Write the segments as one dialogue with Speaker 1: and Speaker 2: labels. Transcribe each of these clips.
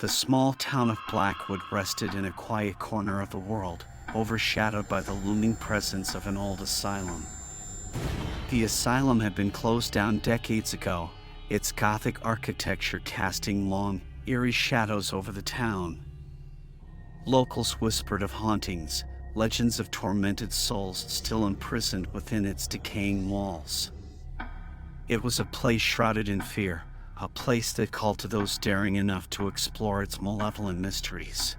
Speaker 1: The small town of Blackwood rested in a quiet corner of the world, overshadowed by the looming presence of an old asylum. The asylum had been closed down decades ago, its Gothic architecture casting long, eerie shadows over the town. Locals whispered of hauntings, legends of tormented souls still imprisoned within its decaying walls. It was a place shrouded in fear, a place that called to those daring enough to explore its malevolent mysteries.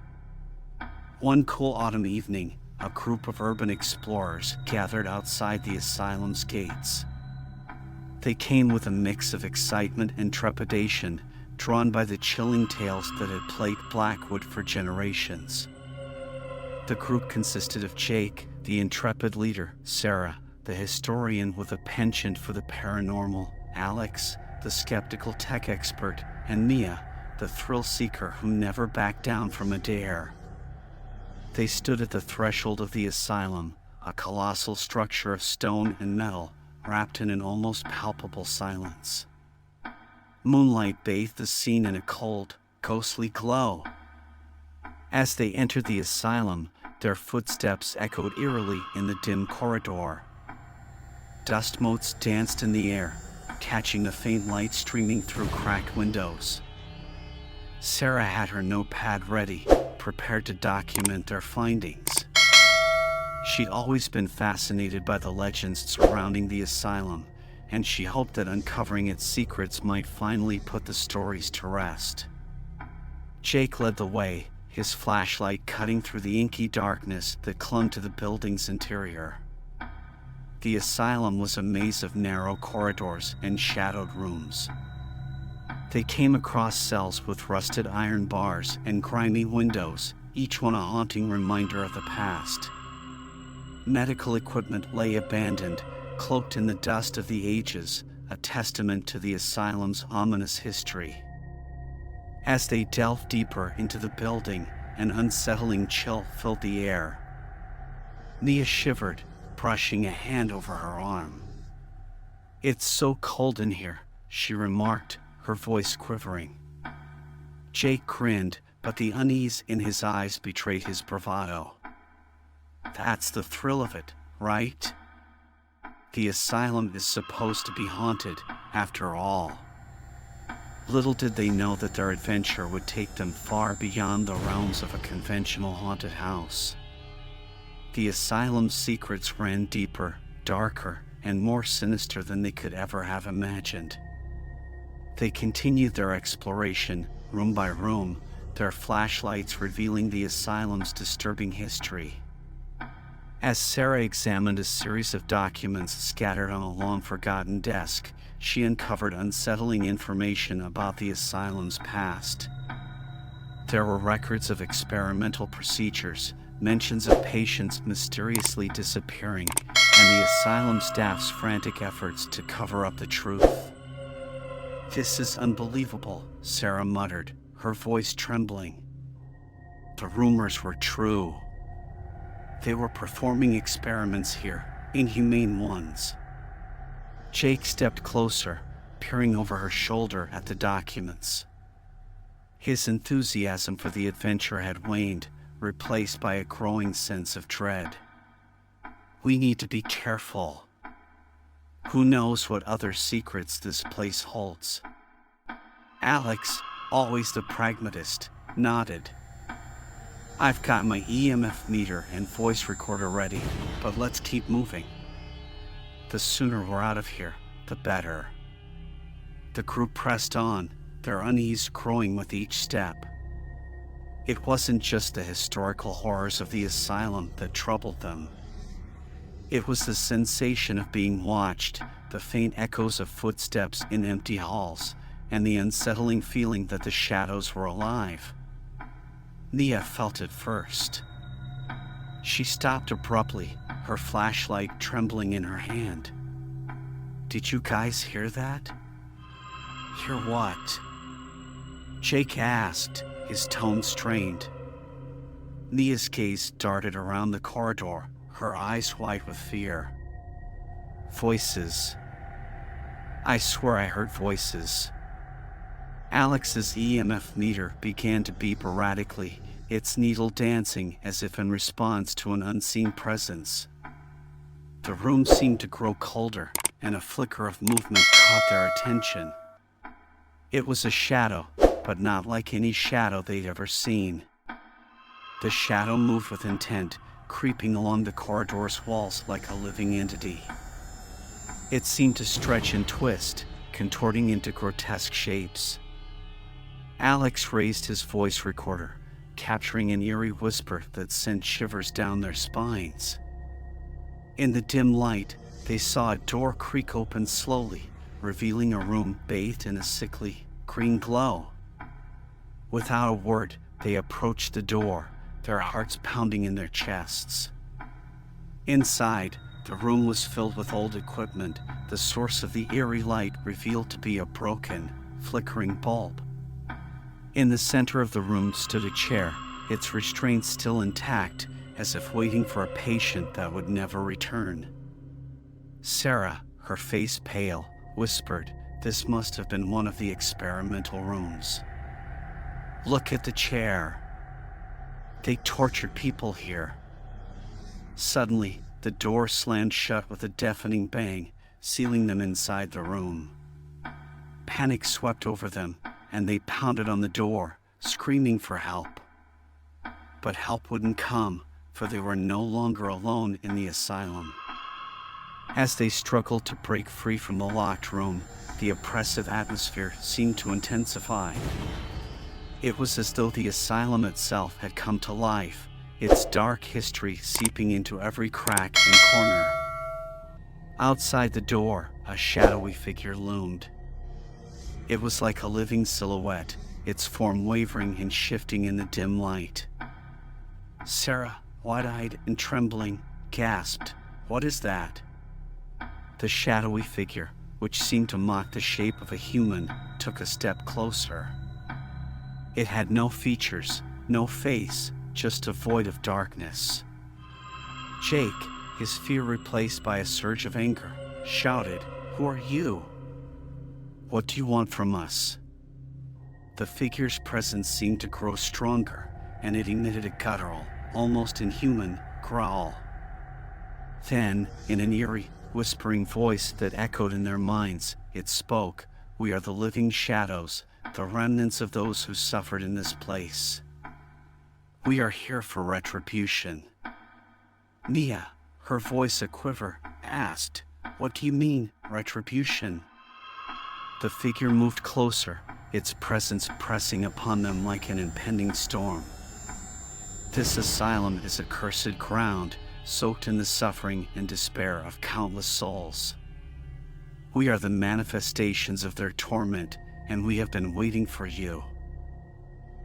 Speaker 1: One cool autumn evening, a group of urban explorers gathered outside the asylum's gates. They came with a mix of excitement and trepidation, drawn by the chilling tales that had plagued Blackwood for generations. The group consisted of Jake, the intrepid leader, Sarah, the historian with a penchant for the paranormal, Alex, the skeptical tech expert, and Mia, the thrill-seeker who never backed down from a dare. They stood at the threshold of the asylum, a colossal structure of stone and metal, wrapped in an almost palpable silence. Moonlight bathed the scene in a cold, ghostly glow. As they entered the asylum, their footsteps echoed eerily in the dim corridor. Dust motes danced in the air, catching the faint light streaming through cracked windows. Sarah had her notepad ready, prepared to document their findings. She'd always been fascinated by the legends surrounding the asylum, and she hoped that uncovering its secrets might finally put the stories to rest. Jake led the way, his flashlight cutting through the inky darkness that clung to the building's interior. The asylum was a maze of narrow corridors and shadowed rooms. They came across cells with rusted iron bars and grimy windows, each one a haunting reminder of the past. Medical equipment lay abandoned, cloaked in the dust of the ages, a testament to the asylum's ominous history. As they delved deeper into the building, an unsettling chill filled the air. Nia shivered, brushing a hand over her arm. "It's so cold in here," she remarked, her voice quivering. Jake grinned, but the unease in his eyes betrayed his bravado. "That's the thrill of it, right? The asylum is supposed to be haunted, after all." Little did they know that their adventure would take them far beyond the realms of a conventional haunted house. The asylum's secrets ran deeper, darker, and more sinister than they could ever have imagined. They continued their exploration, room by room, their flashlights revealing the asylum's disturbing history. As Sarah examined a series of documents scattered on a long-forgotten desk, she uncovered unsettling information about the asylum's past. There were records of experimental procedures, mentions of patients mysteriously disappearing, and the asylum staff's frantic efforts to cover up the truth. "This is unbelievable," Sarah muttered, her voice trembling. The rumors were true. They were performing experiments here, inhumane ones. Jake stepped closer, peering over her shoulder at the documents. His enthusiasm for the adventure had waned, replaced by a growing sense of dread. "We need to be careful. Who knows what other secrets this place holds?" Alex, always the pragmatist, nodded. "I've got my EMF meter and voice recorder ready, but let's keep moving. The sooner we're out of here, the better." The group pressed on, their unease growing with each step. It wasn't just the historical horrors of the asylum that troubled them. It was the sensation of being watched, the faint echoes of footsteps in empty halls, and the unsettling feeling that the shadows were alive. Nia felt it first. She stopped abruptly, her flashlight trembling in her hand. "Did you guys hear that?" "Hear what?" Jake asked, his tone strained. Nia's gaze darted around the corridor, her eyes wide with fear. "Voices. I swear I heard voices." Alex's EMF meter began to beep erratically, its needle dancing as if in response to an unseen presence. The room seemed to grow colder, and a flicker of movement caught their attention. It was a shadow, but not like any shadow they'd ever seen. The shadow moved with intent, creeping along the corridor's walls like a living entity. It seemed to stretch and twist, contorting into grotesque shapes. Alex raised his voice recorder, capturing an eerie whisper that sent shivers down their spines. In the dim light, they saw a door creak open slowly, revealing a room bathed in a sickly, green glow. Without a word, they approached the door, their hearts pounding in their chests. Inside, the room was filled with old equipment, the source of the eerie light revealed to be a broken, flickering bulb. In the center of the room stood a chair, its restraints still intact, as if waiting for a patient that would never return. Sarah, her face pale, whispered, "This must have been one of the experimental rooms. Look at the chair. They tortured people here." Suddenly, the door slammed shut with a deafening bang, sealing them inside the room. Panic swept over them, and they pounded on the door, screaming for help. But help wouldn't come, for they were no longer alone in the asylum. As they struggled to break free from the locked room, the oppressive atmosphere seemed to intensify. It was as though the asylum itself had come to life, its dark history seeping into every crack and corner. Outside the door, a shadowy figure loomed. It was like a living silhouette, its form wavering and shifting in the dim light. Sarah, wide-eyed and trembling, gasped, "What is that?" The shadowy figure, which seemed to mock the shape of a human, took a step closer. It had no features, no face, just a void of darkness. Jake, his fear replaced by a surge of anger, shouted, "Who are you? What do you want from us?" The figure's presence seemed to grow stronger, and it emitted a guttural, almost inhuman, growl. Then, in an eerie, whispering voice that echoed in their minds, it spoke, "We are the living shadows, the remnants of those who suffered in this place. We are here for retribution." Mia, her voice a quiver, asked, "What do you mean, retribution?" The figure moved closer, its presence pressing upon them like an impending storm. "This asylum is a cursed ground, soaked in the suffering and despair of countless souls. We are the manifestations of their torment, and we have been waiting for you."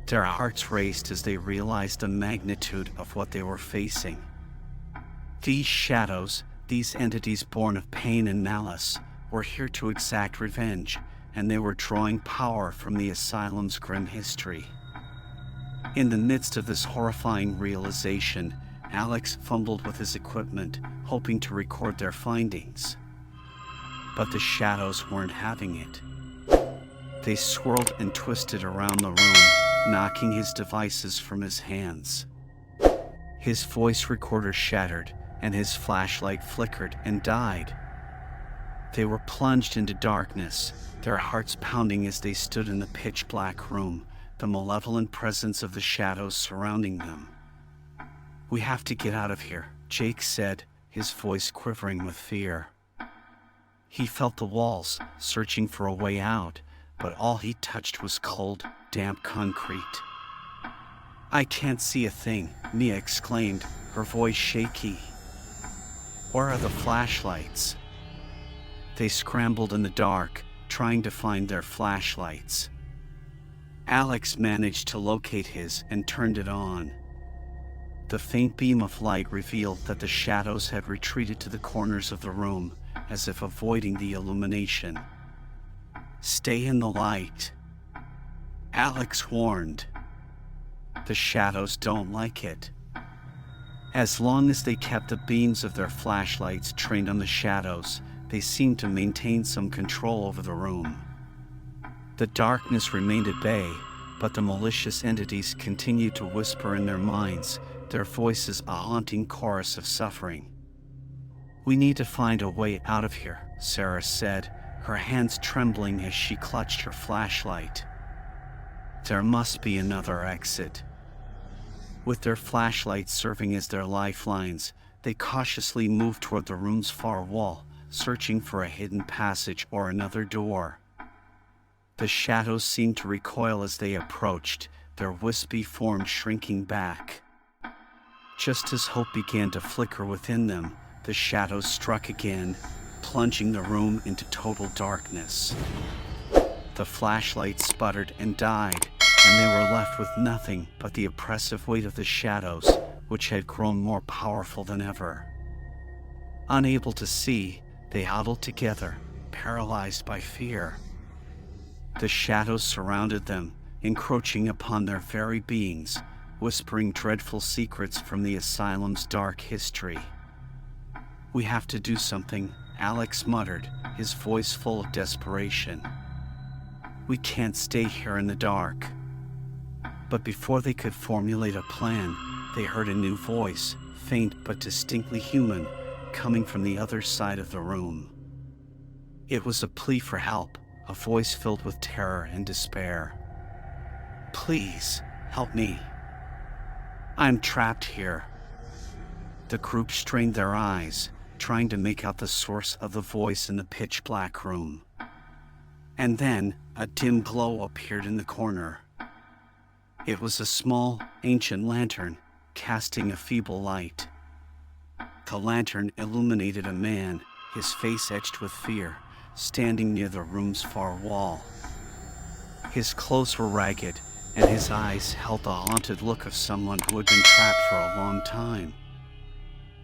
Speaker 1: Their hearts raced as they realized the magnitude of what they were facing. These shadows, these entities born of pain and malice, were here to exact revenge, and they were drawing power from the asylum's grim history. In the midst of this horrifying realization, Alex fumbled with his equipment, hoping to record their findings. But the shadows weren't having it. They swirled and twisted around the room, knocking his devices from his hands. His voice recorder shattered, and his flashlight flickered and died. They were plunged into darkness, their hearts pounding as they stood in the pitch-black room, the malevolent presence of the shadows surrounding them. "We have to get out of here," Jake said, his voice quivering with fear. He felt the walls, searching for a way out, but all he touched was cold, damp concrete. "I can't see a thing," Mia exclaimed, her voice shaky. "Where are the flashlights?" They scrambled in the dark, trying to find their flashlights. Alex managed to locate his and turned it on. The faint beam of light revealed that the shadows had retreated to the corners of the room, as if avoiding the illumination. "Stay in the light," Alex warned. "The shadows don't like it." As long as they kept the beams of their flashlights trained on the shadows, they seemed to maintain some control over the room. The darkness remained at bay, but the malicious entities continued to whisper in their minds, their voices a haunting chorus of suffering. "We need to find a way out of here," Sarah said, her hands trembling as she clutched her flashlight. "There must be another exit." With their flashlights serving as their lifelines, they cautiously moved toward the room's far wall, searching for a hidden passage or another door. The shadows seemed to recoil as they approached, their wispy forms shrinking back. Just as hope began to flicker within them, the shadows struck again, plunging the room into total darkness. The flashlight sputtered and died, and they were left with nothing but the oppressive weight of the shadows, which had grown more powerful than ever. Unable to see, they huddled together, paralyzed by fear. The shadows surrounded them, encroaching upon their very beings, whispering dreadful secrets from the asylum's dark history. "We have to do something," Alex muttered, his voice full of desperation. "We can't stay here in the dark." But before they could formulate a plan, they heard a new voice, faint but distinctly human, coming from the other side of the room. It was a plea for help, a voice filled with terror and despair. "Please, help me. I'm trapped here." The group strained their eyes, trying to make out the source of the voice in the pitch-black room. And then, a dim glow appeared in the corner. It was a small, ancient lantern, casting a feeble light. The lantern illuminated a man, his face etched with fear, standing near the room's far wall. His clothes were ragged, and his eyes held the haunted look of someone who had been trapped for a long time.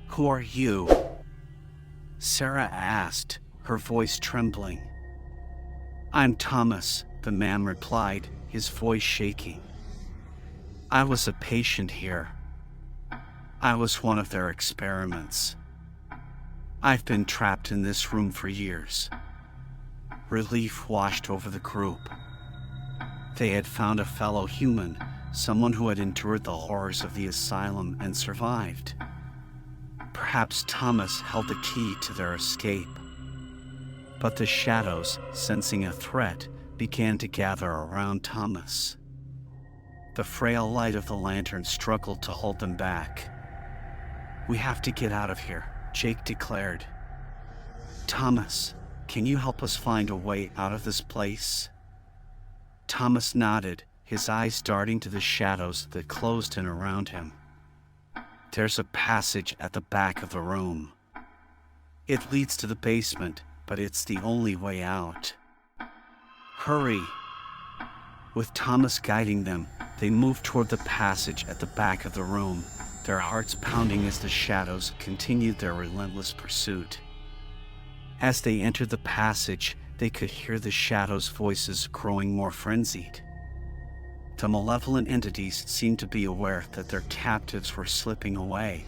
Speaker 1: "Who are you?" Sarah asked, her voice trembling. "I'm Thomas," the man replied, his voice shaking. "I was a patient here. I was one of their experiments. I've been trapped in this room for years." Relief washed over the group. They had found a fellow human, someone who had endured the horrors of the asylum and survived. Perhaps Thomas held the key to their escape. But the shadows, sensing a threat, began to gather around Thomas. The frail light of the lantern struggled to hold them back. "We have to get out of here," Jake declared. "Thomas, can you help us find a way out of this place?" Thomas nodded, his eyes darting to the shadows that closed in around him. "There's a passage at the back of the room. It leads to the basement, but it's the only way out. Hurry!" With Thomas guiding them, they moved toward the passage at the back of the room, their hearts pounding as the shadows continued their relentless pursuit. As they entered the passage, they could hear the shadows' voices growing more frenzied. The malevolent entities seemed to be aware that their captives were slipping away.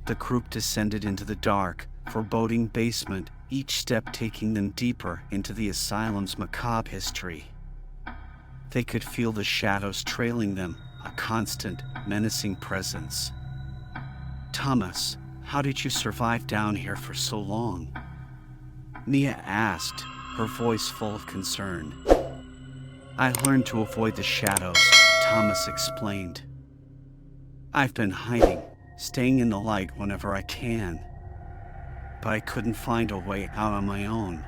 Speaker 1: The group descended into the dark, foreboding basement, each step taking them deeper into the asylum's macabre history. They could feel the shadows trailing them, a constant, menacing presence. "Thomas, how did you survive down here for so long?" Mia asked, her voice full of concern. "I learned to avoid the shadows," Thomas explained. "I've been hiding, staying in the light whenever I can. But I couldn't find a way out on my own."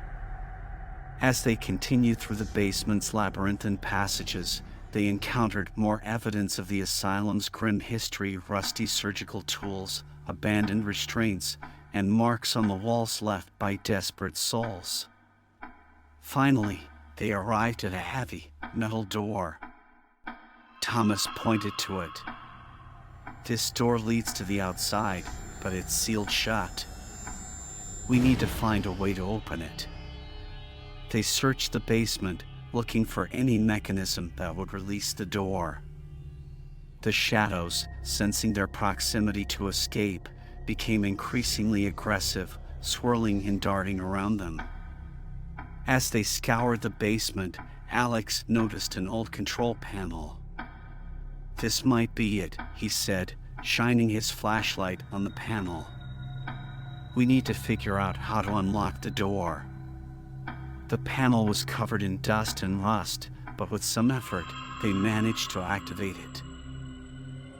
Speaker 1: As they continued through the basement's labyrinthine passages, they encountered more evidence of the asylum's grim history: rusty surgical tools, abandoned restraints, and marks on the walls left by desperate souls. Finally, they arrived at a heavy, metal door. Thomas pointed to it. "This door leads to the outside, but it's sealed shut. We need to find a way to open it." They searched the basement, looking for any mechanism that would release the door. The shadows, sensing their proximity to escape, became increasingly aggressive, swirling and darting around them. As they scoured the basement, Alex noticed an old control panel. "This might be it," he said, shining his flashlight on the panel. "We need to figure out how to unlock the door." The panel was covered in dust and rust, but with some effort, they managed to activate it.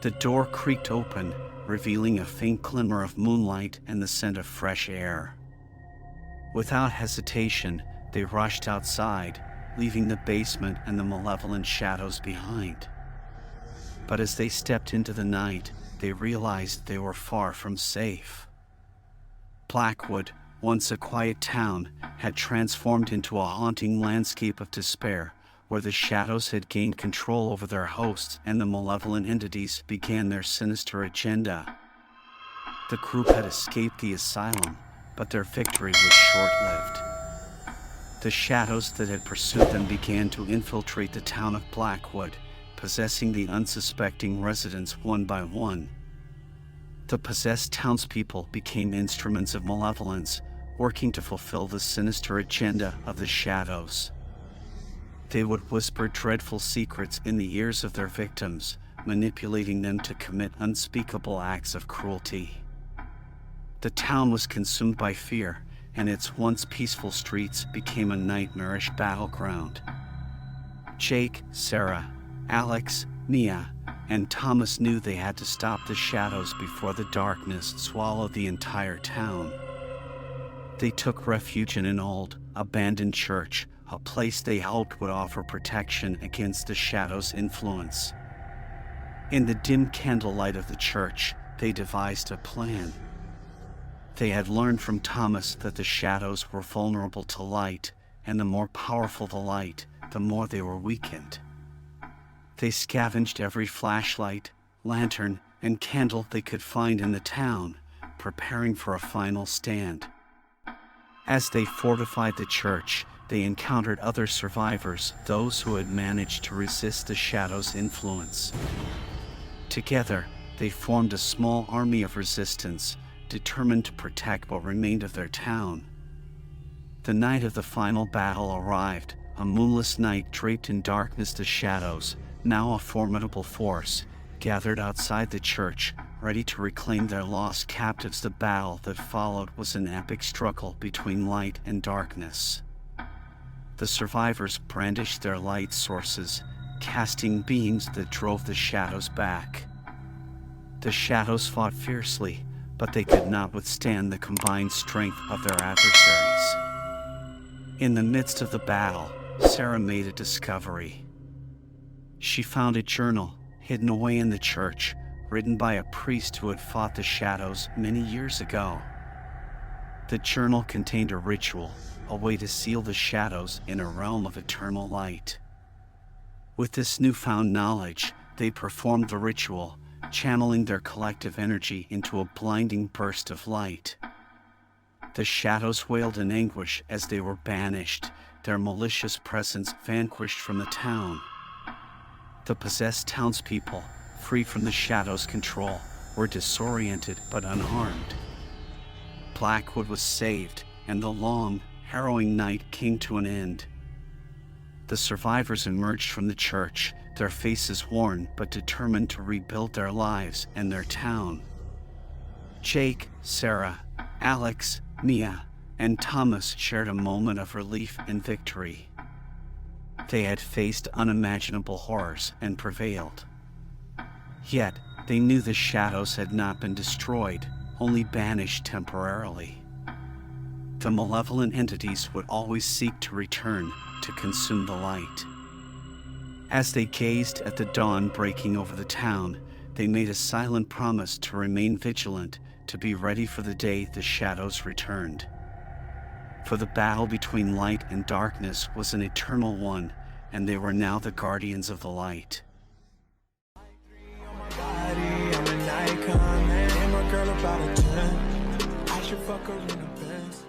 Speaker 1: The door creaked open, revealing a faint glimmer of moonlight and the scent of fresh air. Without hesitation, they rushed outside, leaving the basement and the malevolent shadows behind. But as they stepped into the night, they realized they were far from safe. Blackwood, once a quiet town, had transformed into a haunting landscape of despair, where the shadows had gained control over their hosts and the malevolent entities began their sinister agenda. The group had escaped the asylum, but their victory was short-lived. The shadows that had pursued them began to infiltrate the town of Blackwood, possessing the unsuspecting residents one by one. The possessed townspeople became instruments of malevolence, working to fulfill the sinister agenda of the shadows. They would whisper dreadful secrets in the ears of their victims, manipulating them to commit unspeakable acts of cruelty. The town was consumed by fear, and its once peaceful streets became a nightmarish battleground. Jake, Sarah, Alex, Mia, and Thomas knew they had to stop the shadows before the darkness swallowed the entire town. They took refuge in an old, abandoned church, a place they hoped would offer protection against the shadows' influence. In the dim candlelight of the church, they devised a plan. They had learned from Thomas that the shadows were vulnerable to light, and the more powerful the light, the more they were weakened. They scavenged every flashlight, lantern, and candle they could find in the town, preparing for a final stand. As they fortified the church, they encountered other survivors, those who had managed to resist the shadows' influence. Together, they formed a small army of resistance, determined to protect what remained of their town. The night of the final battle arrived, a moonless night draped in darkness. The shadows, now a formidable force, gathered outside the church, ready to reclaim their lost captives. The battle that followed was an epic struggle between light and darkness. The survivors brandished their light sources, casting beams that drove the shadows back. The shadows fought fiercely, but they could not withstand the combined strength of their adversaries. In the midst of the battle, Sarah made a discovery. She found a journal hidden away in the church, written by a priest who had fought the shadows many years ago. The journal contained a ritual, a way to seal the shadows in a realm of eternal light. With this newfound knowledge, they performed the ritual, channeling their collective energy into a blinding burst of light. The shadows wailed in anguish as they were banished, their malicious presence vanquished from the town. The possessed townspeople, free from the shadows' control, were disoriented but unharmed. Blackwood was saved, and the long, harrowing night came to an end. The survivors emerged from the church, their faces worn but determined to rebuild their lives and their town. Jake, Sarah, Alex, Mia, and Thomas shared a moment of relief and victory. They had faced unimaginable horrors and prevailed. Yet, they knew the shadows had not been destroyed, only banished temporarily. The malevolent entities would always seek to return to consume the light. As they gazed at the dawn breaking over the town, they made a silent promise to remain vigilant, to be ready for the day the shadows returned. For the battle between light and darkness was an eternal one, and they were now the guardians of the light.
Speaker 2: I'm an icon, man. My girl about a 10. I should fuck her in the Benz.